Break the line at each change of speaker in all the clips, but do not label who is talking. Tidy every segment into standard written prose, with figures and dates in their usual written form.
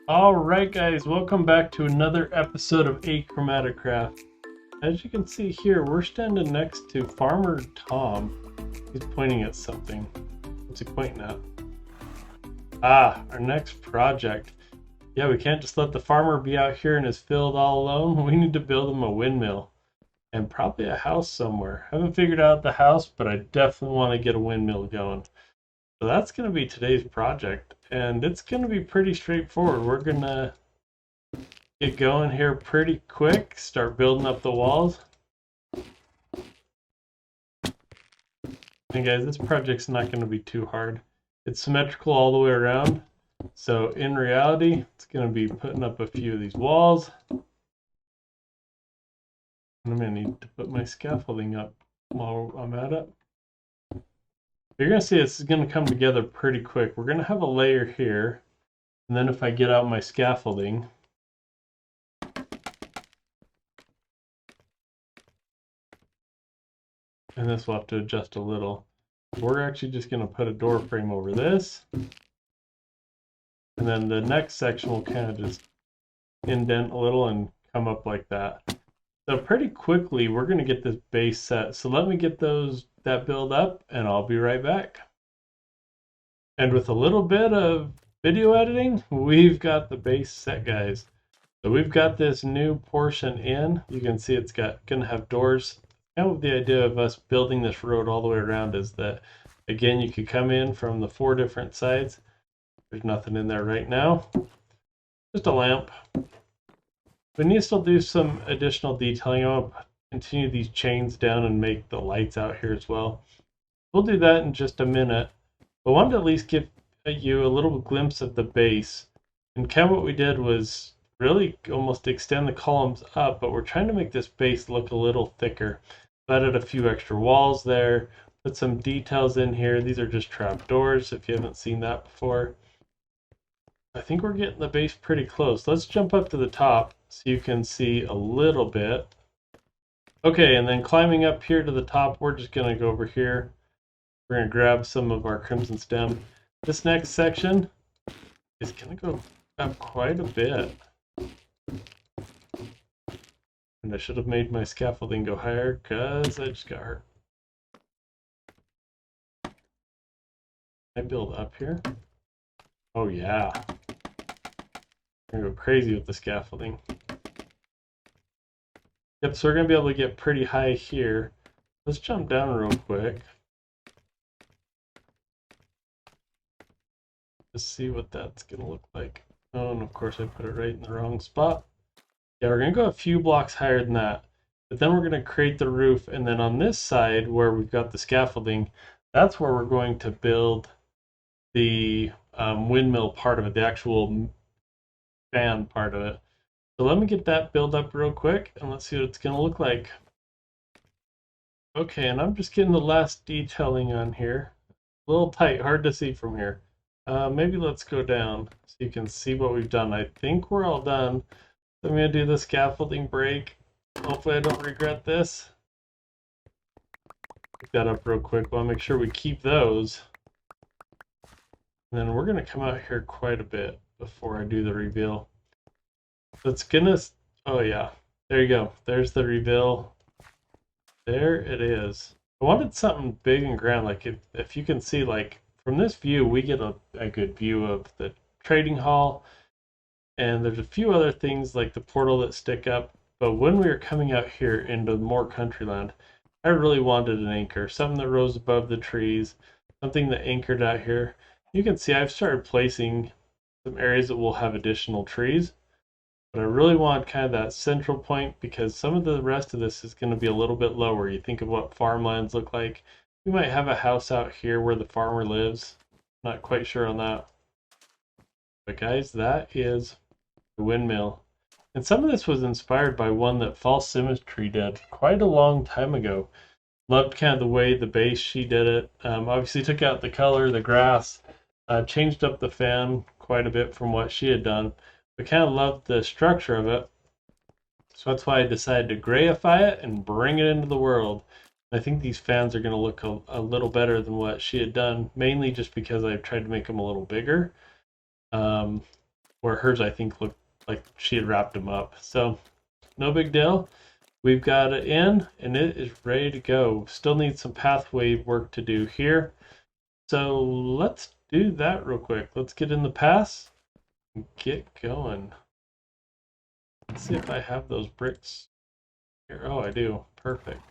Alright guys, welcome back to another episode of AchromatiCraft. As you can see here, we're standing next to Farmer Tom. He's pointing at something. What's he pointing at? Our next project. Yeah, we can't just let the farmer be out here in his field all alone. We need to build him a windmill. And probably a house somewhere. Haven't figured out the house, but I definitely want to get a windmill going. So that's going to be today's project, and it's going to be pretty straightforward. We're going to get going here pretty quick, start building up the walls. And guys, this project's not going to be too hard. It's symmetrical all the way around, so in reality, it's going to be putting up a few of these walls. And I'm going to need to put my scaffolding up while I'm at it. You're going to see this is going to come together pretty quick. We're going to have a layer here, and then if I get out my scaffolding, and this will have to adjust a little. We're actually just going to put a door frame over this, and then the next section will kind of just indent a little and come up like that. So pretty quickly we're going to get this base set. So let me get that build up and I'll be right back. And with a little bit of video editing, we've got the base set, guys. So we've got this new portion in. You can see it's gonna have doors. Kind of the idea of us building this road all the way around is that, again, you could come in from the 4 different sides. There's nothing in there right now. Just a lamp. We need to still do some additional detailing. I want to continue these chains down and make the lights out here as well. We'll do that in just a minute. But I wanted to at least give you a little glimpse of the base. And kind of what we did was really almost extend the columns up, but we're trying to make this base look a little thicker. Added a few extra walls there, put some details in here. These are just trap doors if you haven't seen that before. I think we're getting the base pretty close. Let's jump up to the top so you can see a little bit. Okay, and then climbing up here to the top, we're just going to go over here. We're going to grab some of our crimson stem. This next section is going to go up quite a bit. And I should have made my scaffolding go higher because I just got hurt. I build up here. Oh yeah. I'm gonna go crazy with the scaffolding. Yep, so we're gonna be able to get pretty high here. Let's jump down real quick. Just see what that's gonna look like. Oh, and of course I put it right in the wrong spot. Yeah, we're gonna go a few blocks higher than that. But then we're gonna create the roof, and then on this side where we've got the scaffolding, that's where we're going to build the windmill part of it, the actual fan part of it. So let me get that build up real quick and let's see what it's gonna look like. Okay, and I'm just getting the last detailing on here. A little tight, hard to see from here. Maybe let's go down so you can see what we've done. I think we're all done. So I'm gonna do the scaffolding break. Hopefully I don't regret this. Pick that up real quick. Well, I'll make sure we keep those. And then we're gonna come out here quite a bit before I do the reveal. So it's gonna, oh yeah, there you go. There's the reveal. There it is. I wanted something big and grand, like if you can see, like from this view, we get a good view of the trading hall. And there's a few other things like the portal that stick up. But when we were coming out here into more country land, I really wanted an anchor, something that rose above the trees, something that anchored out here. You can see I've started placing some areas that will have additional trees, but I really want kind of that central point because some of the rest of this is going to be a little bit lower. You think of what farmlands look like. We might have a house out here where the farmer lives. Not quite sure on that. But guys, that is the windmill. And some of this was inspired by one that False Symmetry did quite a long time ago. Loved kind of the way the base she did it. Obviously took out the color, the grass, changed up the fan quite a bit from what she had done, but kind of loved the structure of it. So that's why I decided to grayify it and bring it into the world. I think these fans are going to look a little better than what she had done, mainly just because I tried to make them a little bigger. where hers I think looked like she had wrapped them up. So no big deal. We've got it in and it is ready to go. Still need some pathway work to do here. So let's do that real quick. Let's get in the pass and get going. Let's see if I have those bricks here. Oh, I do. Perfect.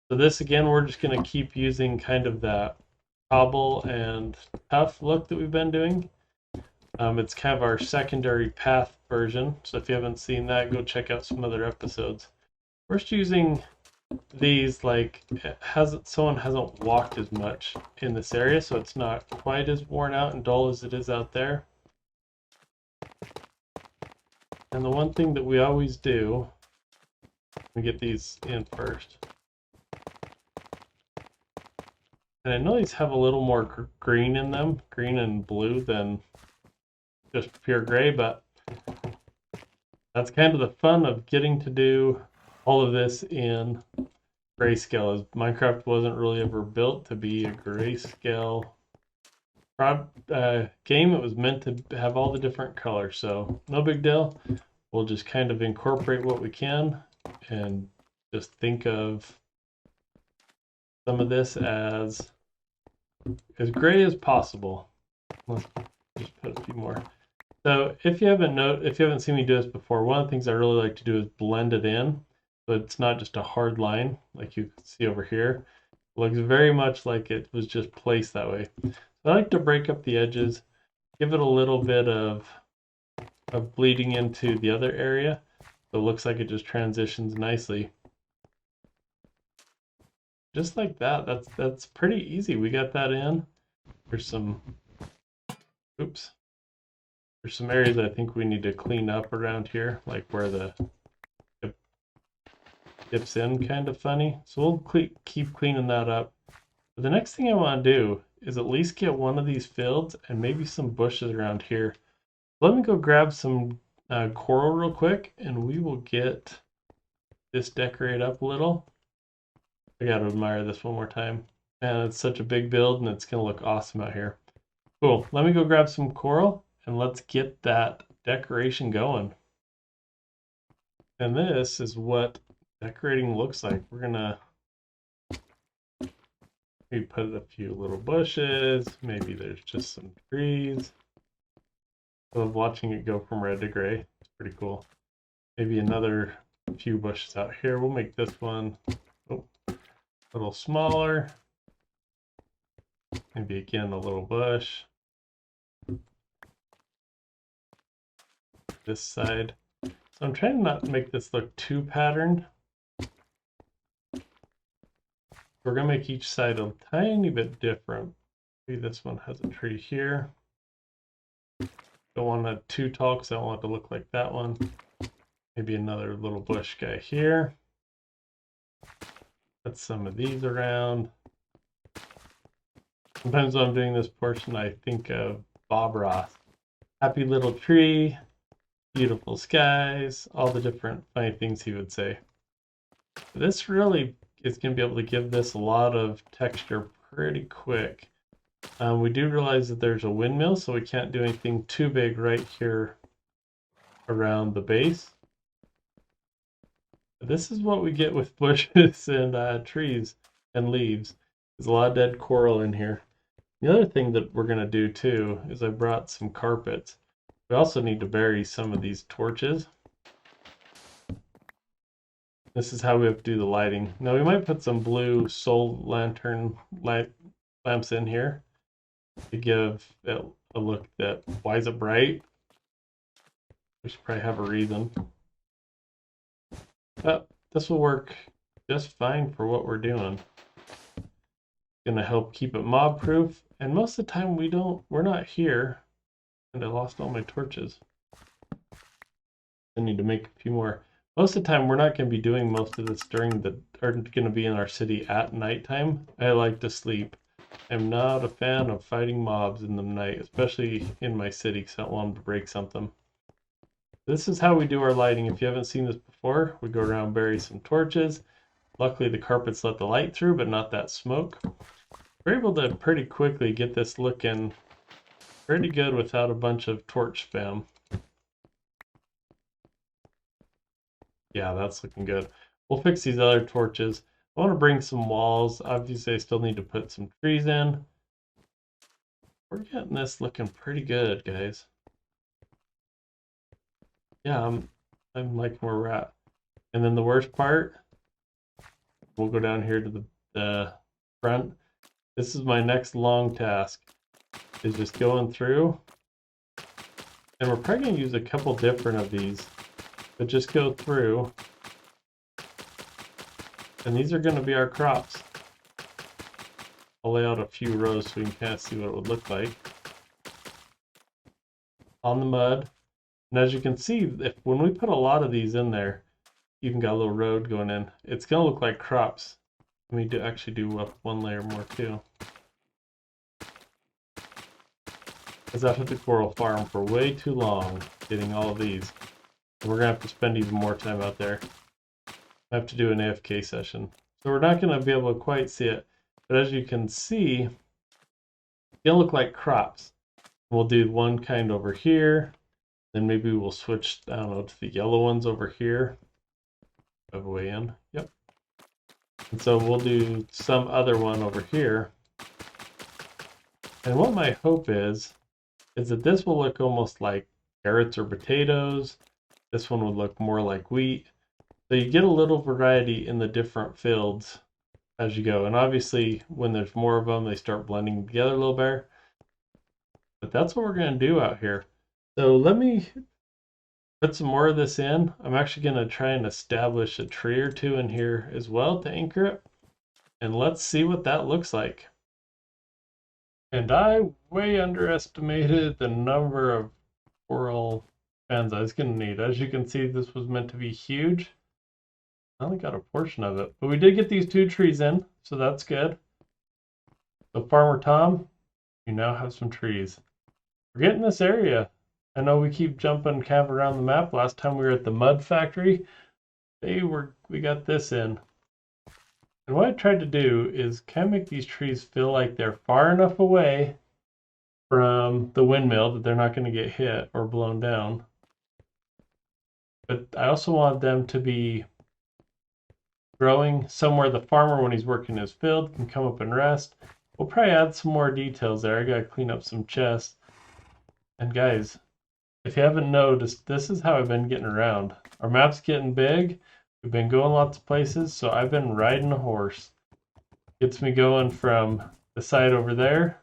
So this again, we're just going to keep using kind of that cobble and tough look that we've been doing. It's kind of our secondary path version. So if you haven't seen that, go check out some other episodes. We're just using these like someone hasn't walked as much in this area, so it's not quite as worn out and dull as it is out there. And the one thing that we always do, we get these in first. And I know these have a little more green in them, green and blue, than just pure gray, but that's kind of the fun of getting to do all of this in grayscale, as Minecraft wasn't really ever built to be a grayscale game. It was meant to have all the different colors, so no big deal. We'll just kind of incorporate what we can and just think of some of this as gray as possible. Let's just put a few more. So if you haven't seen me do this before, one of the things I really like to do is blend it in, so it's not just a hard line like you can see over here. It looks very much like it was just placed that way. So I like to break up the edges, give it a little bit of bleeding into the other area, so it looks like it just transitions nicely. Just like that. That's pretty easy. We got that in. There's some There's some areas I think we need to clean up around here, like where the dips in kind of funny. So we'll keep cleaning that up. But the next thing I want to do is at least get one of these filled and maybe some bushes around here. Let me go grab some coral real quick and we will get this decorated up a little. I gotta admire this one more time. And it's such a big build and it's gonna look awesome out here. Cool, let me go grab some coral and let's get that decoration going. And this is what decorating looks like. We're gonna maybe put a few little bushes, maybe there's just some trees. I love watching it go from red to gray. It's pretty cool. Maybe another few bushes out here. We'll make this one a little smaller. Maybe again a little bush. This side. So I'm trying to not make this look too patterned. We're gonna make each side a tiny bit different. Maybe this one has a tree here. Don't want it too tall because I don't want it to look like that one. Maybe another little bush guy here. Put some of these around. Sometimes when I'm doing this portion, I think of Bob Ross. Happy little tree, beautiful skies, all the different funny things he would say. This really is going to be able to give this a lot of texture pretty quick. We do realize that there's a windmill, so we can't do anything too big right here around the base. But this is what we get with bushes and trees and leaves. There's a lot of dead coral in here. The other thing that we're going to do too is I brought some carpets. We also need to bury some of these torches. This is how we have to do the lighting. Now we might put some blue soul lantern lamps in here to give it a look that, why is it bright? We should probably have a reason. But this will work just fine for what we're doing. Gonna help keep it mob proof, and most of the time we're not here, and I lost all my torches. I need to make a few more. Most of the time we're not going to be doing most of this going to be in our city at nighttime. I like to sleep. I'm not a fan of fighting mobs in the night, especially in my city, because I don't want them to break something. This is how we do our lighting. If you haven't seen this before, we go around, bury some torches. Luckily the carpets let the light through, but not that smoke. We're able to pretty quickly get this looking pretty good without a bunch of torch spam. Yeah, that's looking good. We'll fix these other torches. I want to bring some walls. Obviously, I still need to put some trees in. We're getting this looking pretty good, guys. Yeah, I'm liking where we're at. And then the worst part, we'll go down here to the front. This is my next long task, is just going through. And we're probably going to use a couple different of these, but just go through. And these are going to be our crops. I'll lay out a few rows so we can kind of see what it would look like. On the mud. And as you can see, when we put a lot of these in there, even got a little road going in, it's going to look like crops. Let me actually do one layer more too. Because I've had the coral farm for way too long getting all of these. And we're going to have to spend even more time out there. I have to do an AFK session. So we're not going to be able to quite see it. But as you can see, they'll look like crops. We'll do one kind over here. Then maybe we'll switch, I don't know, to the yellow ones over here. Have a way in. Yep. And so we'll do some other one over here. And what my hope is that this will look almost like carrots or potatoes. This one would look more like wheat. So you get a little variety in the different fields as you go. And obviously, when there's more of them, they start blending together a little better. But that's what we're going to do out here. So let me put some more of this in. I'm actually going to try and establish a tree or two in here as well to anchor it. And let's see what that looks like. And I way underestimated the number of coral fans I was going to need. As you can see, this was meant to be huge. I only got a portion of it. But we did get these 2 trees in, so that's good. So Farmer Tom, you now have some trees. We're getting this area. I know we keep jumping kind of around the map. Last time we were at the mud factory, we got this in. And what I tried to do is kind of make these trees feel like they're far enough away from the windmill that they're not going to get hit or blown down. But I also want them to be growing somewhere the farmer, when he's working his field, can come up and rest. We'll probably add some more details there. I gotta clean up some chests. And guys, if you haven't noticed, this is how I've been getting around. Our map's getting big. We've been going lots of places, so I've been riding a horse. Gets me going from the side over there,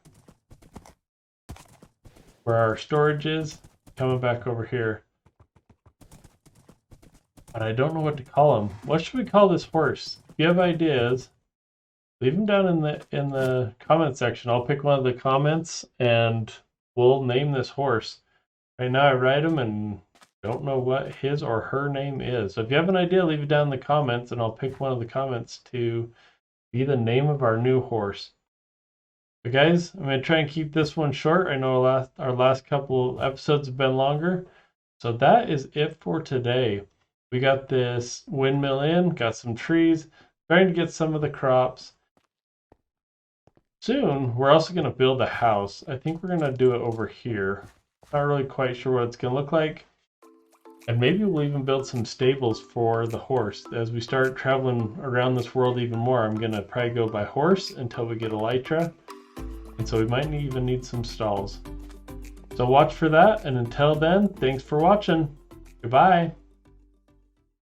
where our storage is, coming back over here. But I don't know what to call him. What should we call this horse? If you have ideas, leave them down in the comment section. I'll pick one of the comments and we'll name this horse. Right now I ride him and don't know what his or her name is. So if you have an idea, leave it down in the comments and I'll pick one of the comments to be the name of our new horse. But guys, I'm going to try and keep this one short. I know our last couple episodes have been longer. So that is it for today. We got this windmill in, got some trees, trying to get some of the crops. Soon, we're also going to build a house. I think we're going to do it over here. Not really quite sure what it's going to look like. And maybe we'll even build some stables for the horse. As we start traveling around this world even more, I'm going to probably go by horse until we get elytra. And so we might even need some stalls. So watch for that, and until then, thanks for watching. Goodbye.